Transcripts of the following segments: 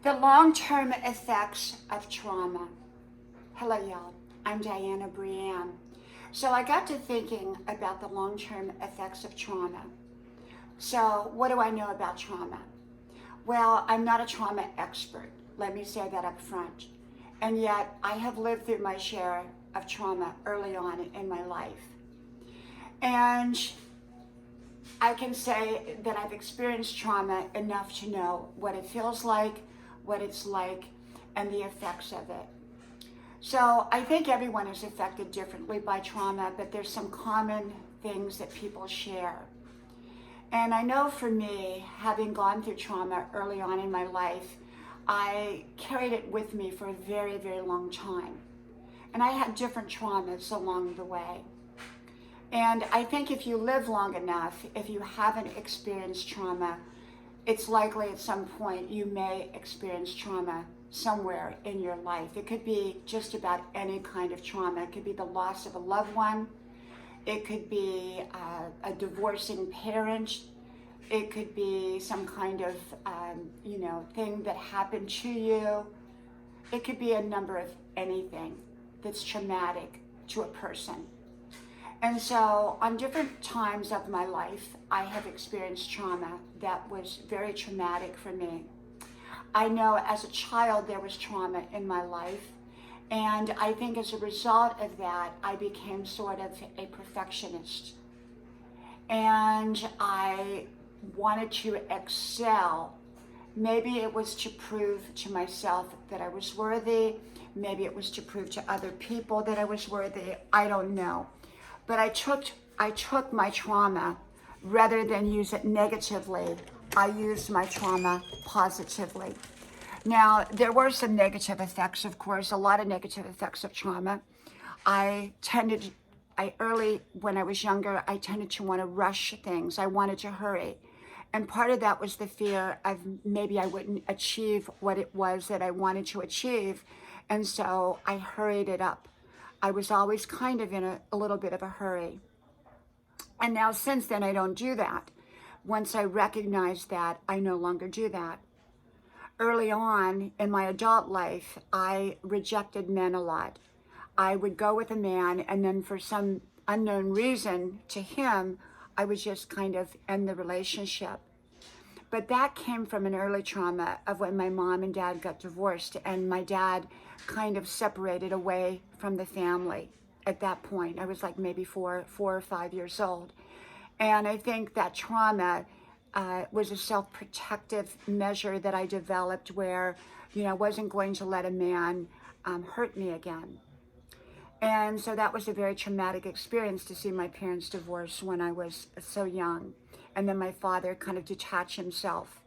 The long-term effects of trauma. Hello, y'all. I'm Diana Brienne. So I got to thinking about the long-term effects of trauma. So what do I know about trauma? Well, I'm not a trauma expert. Let me say that up front. And yet I have lived through my share of trauma early on in my life. And I can say that I've experienced trauma enough to know what it feels like, what it's like, and the effects of it. So I think everyone is affected differently by trauma, but there's some common things that people share. And I know for me, having gone through trauma early on in my life, I carried it with me for a very, very long time. And I had different traumas along the way. And I think if you live long enough, if you haven't experienced trauma, it's likely at some point you may experience trauma somewhere in your life. It could be just about any kind of trauma. It could be the loss of a loved one. It could be a divorcing parent. It could be some kind of, thing that happened to you. It could be a number of anything that's traumatic to a person. And so on different times of my life, I have experienced trauma that was very traumatic for me. I know as a child there was trauma in my life, and I think as a result of that, I became sort of a perfectionist. And I wanted to excel. Maybe it was to prove to myself that I was worthy. Maybe it was to prove to other people that I was worthy. I don't know. But I took my trauma, rather than use it negatively, I used my trauma positively. Now, there were some negative effects, of course, a lot of negative effects of trauma. When I was younger, I tended to want to rush things. I wanted to hurry. And part of that was the fear of maybe I wouldn't achieve what it was that I wanted to achieve. And so I hurried it up. I was always kind of in a little bit of a hurry. And now since then, I don't do that. Once I recognize that, I no longer do that. Early on in my adult life, I rejected men a lot. I would go with a man, and then for some unknown reason to him, I would just kind of end the relationship. But that came from an early trauma of when my mom and dad got divorced, and my dad kind of separated away from the family at that point. I was like maybe four or 5 years old. And I think that trauma was a self-protective measure that I developed where, I wasn't going to let a man hurt me again. And so that was a very traumatic experience to see my parents divorce when I was so young. And then my father kind of detach himself.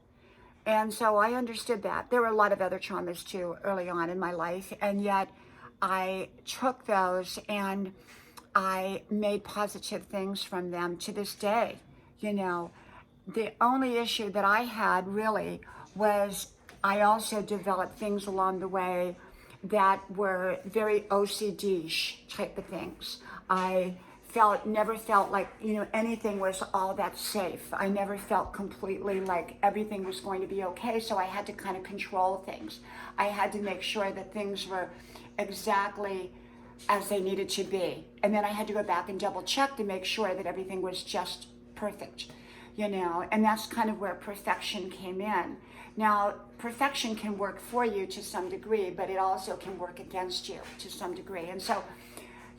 And so I understood that. There were a lot of other traumas too early on in my life. And yet I took those and I made positive things from them to this day. The only issue that I had really was I also developed things along the way that were very OCD-ish type of things. I never felt like, anything was all that safe. I never felt completely like everything was going to be okay. So I had to kind of control things. I had to make sure that things were exactly as they needed to be. And then I had to go back and double check to make sure that everything was just perfect, and that's kind of where perfection came in. Now, perfection can work for you to some degree, but it also can work against you to some degree. And so,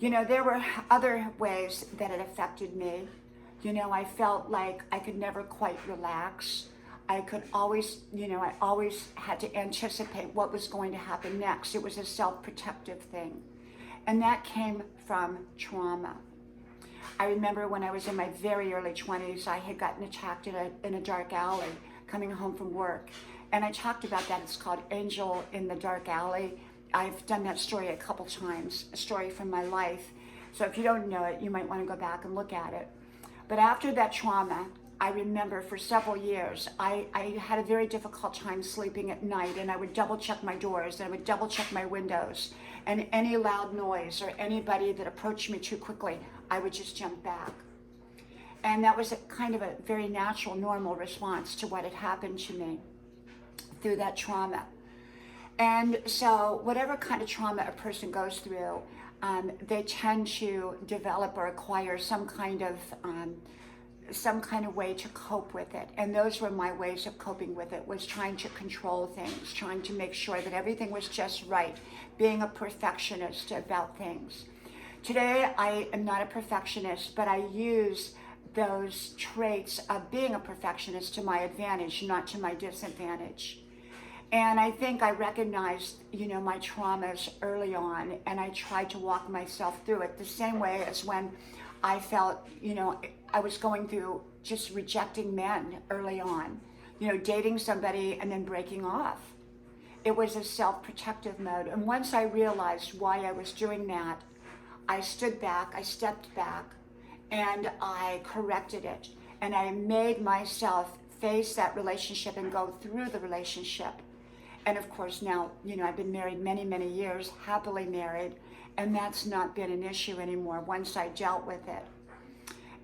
there were other ways that it affected me. I felt like I could never quite relax. I always had to anticipate what was going to happen next. It was a self-protective thing. And that came from trauma. I remember when I was in my very early 20s, I had gotten attacked in a dark alley coming home from work. And I talked about that. It's called Angel in the Dark Alley. I've done that story a couple times, a story from my life. So if you don't know it, you might want to go back and look at it. But after that trauma, I remember for several years, I had a very difficult time sleeping at night, and I would double check my doors, and I would double check my windows, and any loud noise or anybody that approached me too quickly, I would just jump back. And that was kind of a very natural, normal response to what had happened to me through that trauma. And so whatever kind of trauma a person goes through, they tend to develop or acquire some kind of way to cope with it. And those were my ways of coping with it, was trying to control things, trying to make sure that everything was just right, being a perfectionist about things. Today, I am not a perfectionist, but I use those traits of being a perfectionist to my advantage, not to my disadvantage. And I think I recognized, my traumas early on, and I tried to walk myself through it the same way as when I felt, I was going through just rejecting men early on, dating somebody and then breaking off. It was a self-protective mode. And once I realized why I was doing that, I stood back, I stepped back, and I corrected it. And I made myself face that relationship and go through the relationship. And of course now, I've been married many, many years, happily married, and that's not been an issue anymore once I dealt with it.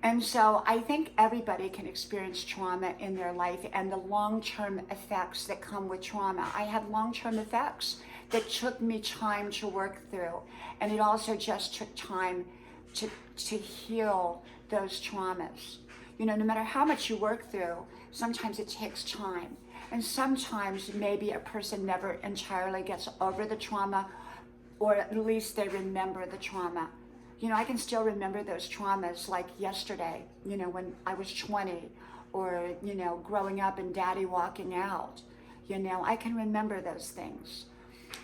And so I think everybody can experience trauma in their life and the long-term effects that come with trauma. I had long-term effects that took me time to work through. And it also just took time to heal those traumas. No matter how much you work through, sometimes it takes time. And sometimes maybe a person never entirely gets over the trauma, or at least they remember the trauma. I can still remember those traumas like yesterday, when I was 20, or, growing up and daddy walking out. I can remember those things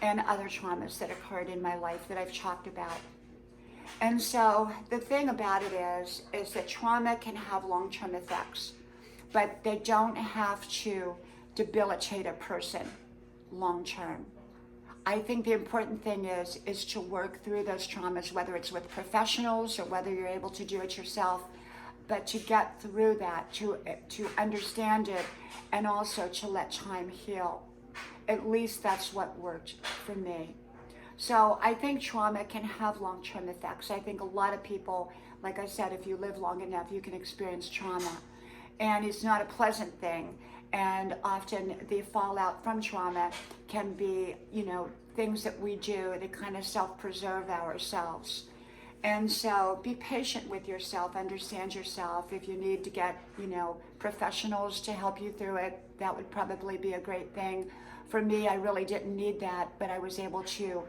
and other traumas that occurred in my life that I've talked about. And so the thing about it is that trauma can have long-term effects, but they don't have to debilitate a person long-term. I think the important thing is to work through those traumas, whether it's with professionals or whether you're able to do it yourself, but to get through that, to understand it, and also to let time heal. At least that's what worked for me. So I think trauma can have long-term effects. I think a lot of people, like I said, if you live long enough, you can experience trauma. And it's not a pleasant thing. And often the fallout from trauma can be, things that we do to kind of self-preserve ourselves. And so be patient with yourself, understand yourself. If you need to get, professionals to help you through it, that would probably be a great thing. For me, I really didn't need that, but I was able to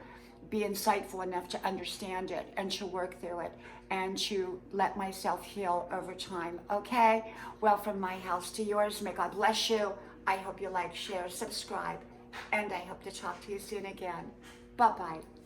be insightful enough to understand it and to work through it and to let myself heal over time. Okay? Well, from my house to yours, may God bless you. I hope you like, share, subscribe, and I hope to talk to you soon again. Bye-bye.